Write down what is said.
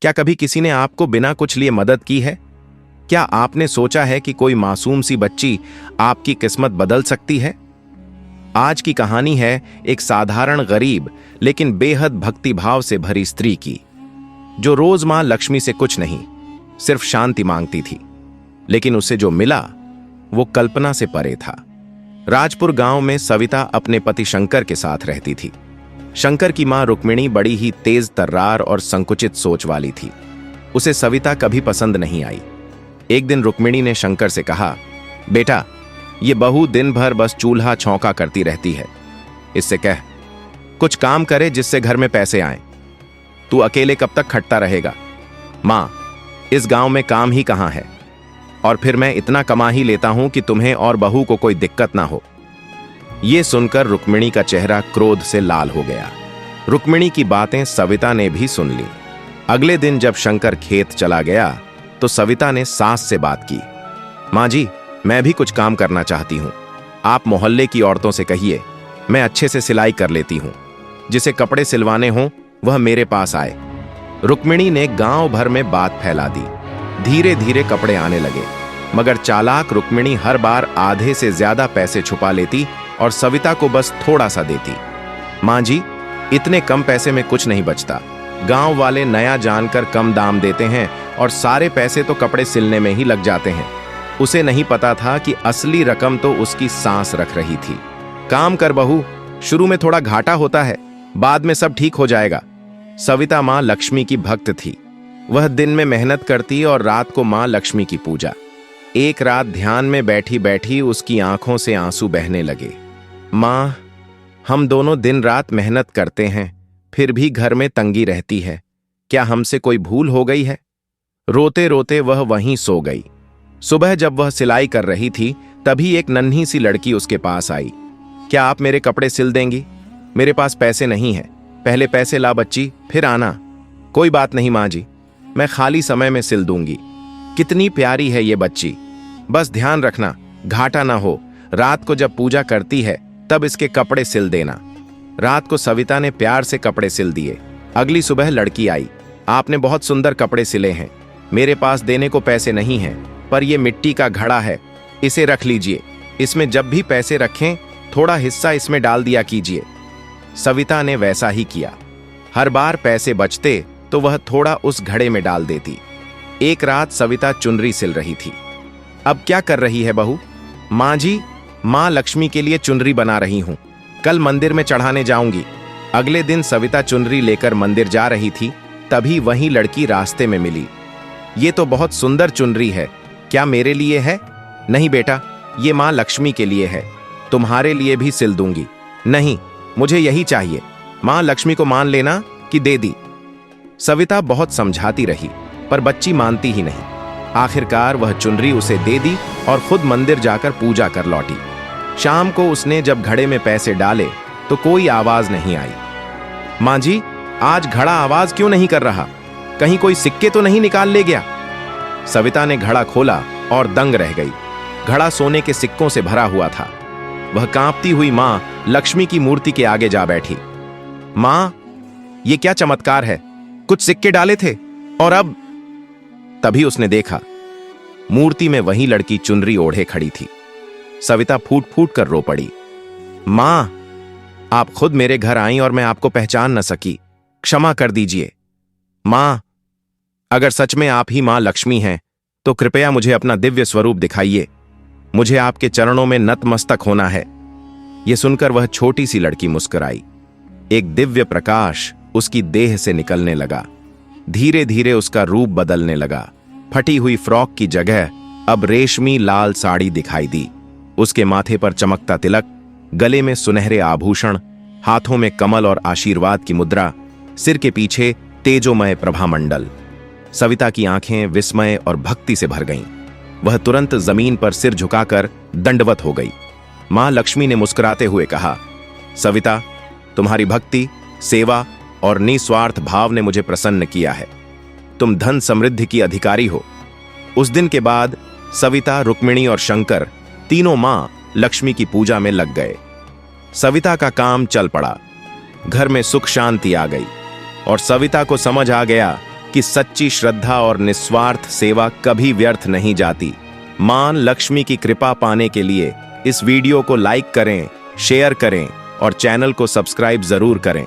क्या कभी किसी ने आपको बिना कुछ लिए मदद की है? क्या आपने सोचा है कि कोई मासूम सी बच्ची आपकी किस्मत बदल सकती है? आज की कहानी है एक साधारण गरीब लेकिन बेहद भक्तिभाव से भरी स्त्री की, जो रोज मां लक्ष्मी से कुछ नहीं, सिर्फ शांति मांगती थी। लेकिन उसे जो मिला वो कल्पना से परे था। राजपुर गांव में सविता अपने पति शंकर के साथ रहती थी। शंकर की मां रुक्मिणी बड़ी ही तेज तर्रार और संकुचित सोच वाली थी। उसे सविता कभी पसंद नहीं आई। एक दिन रुक्मिणी ने शंकर से कहा, बेटा, ये बहू दिन भर बस चूल्हा छौंका करती रहती है। इससे कह कुछ काम करे जिससे घर में पैसे आएं। तू अकेले कब तक खटता रहेगा? मां, इस गांव में काम ही कहां है, और फिर मैं इतना कमा ही लेता हूं कि तुम्हें और बहू को कोई दिक्कत ना हो। यह सुनकर रुक्मिणी का चेहरा क्रोध से लाल हो गया। रुक्मिणी की बातें सविता ने भी सुन ली। अगले दिन जब शंकर खेत चला गया तो सविता ने सास से बात की। मां जी, मैं भी कुछ काम करना चाहती हूं। आप मोहल्ले की औरतों से कहिए, मैं अच्छे से सिलाई कर लेती हूं। जिसे कपड़े सिलवाने हों वह मेरे पास आए। रुक्मिणी ने गांव भर में बात फैला दी। धीरे धीरे कपड़े आने लगे, मगर चालाक रुक्मिणी हर बार आधे से ज्यादा पैसे छुपा लेती और सविता को बस थोड़ा सा देती। मां जी, इतने कम पैसे में कुछ नहीं बचता। गांव वाले नया जानकर कम दाम देते हैं और सारे पैसे तो कपड़े सिलने में ही लग जाते हैं। उसे नहीं पता था कि असली रकम तो उसकी सास रख रही थी। काम कर बहू, शुरू में थोड़ा घाटा होता है, बाद में सब ठीक हो जाएगा। सविता मां लक्ष्मी की भक्त थी। वह दिन में मेहनत करती और रात को मां लक्ष्मी की पूजा। एक रात ध्यान में बैठी बैठी उसकी आंखों से आंसू बहने लगे। मां, हम दोनों दिन रात मेहनत करते हैं, फिर भी घर में तंगी रहती है। क्या हमसे कोई भूल हो गई है? रोते रोते वह वहीं सो गई। सुबह जब वह सिलाई कर रही थी तभी एक नन्ही सी लड़की उसके पास आई। क्या आप मेरे कपड़े सिल देंगी? मेरे पास पैसे नहीं है। पहले पैसे ला बच्ची, फिर आना। कोई बात नहीं मां जी, मैं खाली समय में सिल दूंगी। कितनी प्यारी है ये बच्ची। बस ध्यान रखना घाटा ना हो। रात को जब पूजा करती है तब इसके कपड़े सिल देना। रात को सविता ने प्यार से कपड़े सिल दिए। अगली सुबह लड़की आई। आपने बहुत सुंदर कपड़े सिले हैं। मेरे पास देने को पैसे नहीं हैं, पर यह मिट्टी का घड़ा है, इसे रख लीजिए। इसमें जब भी पैसे रखें थोड़ा हिस्सा इसमें डाल दिया कीजिए। सविता ने वैसा ही किया। हर बार पैसे बचते तो वह थोड़ा उस घड़े में डाल देती। एक रात सविता चुनरी सिल रही थी। अब क्या कर रही है बहू? मां जी, मां लक्ष्मी के लिए चुनरी बना रही हूं, कल मंदिर में चढ़ाने जाऊंगी। अगले दिन सविता चुनरी लेकर मंदिर जा रही थी, तभी वही लड़की रास्ते में मिली। ये तो बहुत सुंदर चुनरी है, क्या मेरे लिए है? नहीं बेटा, ये मां लक्ष्मी के लिए है, तुम्हारे लिए भी सिल दूंगी। नहीं, मुझे यही चाहिए। मां लक्ष्मी को मान लेना कि दे दी। सविता बहुत समझाती रही, पर बच्ची मानती ही नहीं। आखिरकार वह चुनरी उसे दे दी और खुद मंदिर जाकर पूजा कर लौटी। शाम को उसने जब घड़े में पैसे डाले तो कोई आवाज नहीं आई। मां जी, आज घड़ा आवाज क्यों नहीं कर रहा? कहीं कोई सिक्के तो नहीं निकाल ले गया? सविता ने घड़ा खोला और दंग रह गई। घड़ा सोने के सिक्कों से भरा हुआ था। वह कांपती हुई मां लक्ष्मी की मूर्ति के आगे जा बैठी। मां, ये क्या चमत्कार है? कुछ सिक्के डाले थे और अब? तभी उसने देखा, मूर्ति में वही लड़की चुनरी ओढ़े खड़ी थी। सविता फूट फूट कर रो पड़ी। मां, आप खुद मेरे घर आई और मैं आपको पहचान न सकी, क्षमा कर दीजिए। मां, अगर सच में आप ही मां लक्ष्मी हैं तो कृपया मुझे अपना दिव्य स्वरूप दिखाइए। मुझे आपके चरणों में नतमस्तक होना है। यह सुनकर वह छोटी सी लड़की मुस्कुराई। एक दिव्य प्रकाश उसकी देह से निकलने लगा। धीरे धीरे उसका रूप बदलने लगा। फटी हुई फ्रॉक की जगह अब रेशमी लाल साड़ी दिखाई दी। उसके माथे पर चमकता तिलक, गले में सुनहरे आभूषण, हाथों में कमल और आशीर्वाद की मुद्रा, सिर के पीछे तेजोमय प्रभामंडल। सविता की आंखें विस्मय और भक्ति से भर गईं। वह तुरंत जमीन पर सिर झुकाकर दंडवत हो गई। मां लक्ष्मी ने मुस्कुराते हुए कहा, सविता, तुम्हारी भक्ति, सेवा और निस्वार्थ भाव ने मुझे प्रसन्न किया है। तुम धन समृद्धि की अधिकारी हो। उस दिन के बाद सविता, रुक्मिणी और शंकर तीनों मां लक्ष्मी की पूजा में लग गए। सविता का काम चल पड़ा। घर में सुख शांति आ गई और सविता को समझ आ गया कि सच्ची श्रद्धा और निस्वार्थ सेवा कभी व्यर्थ नहीं जाती। मां लक्ष्मी की कृपा पाने के लिए इस वीडियो को लाइक करें, शेयर करें और चैनल को सब्सक्राइब जरूर करें।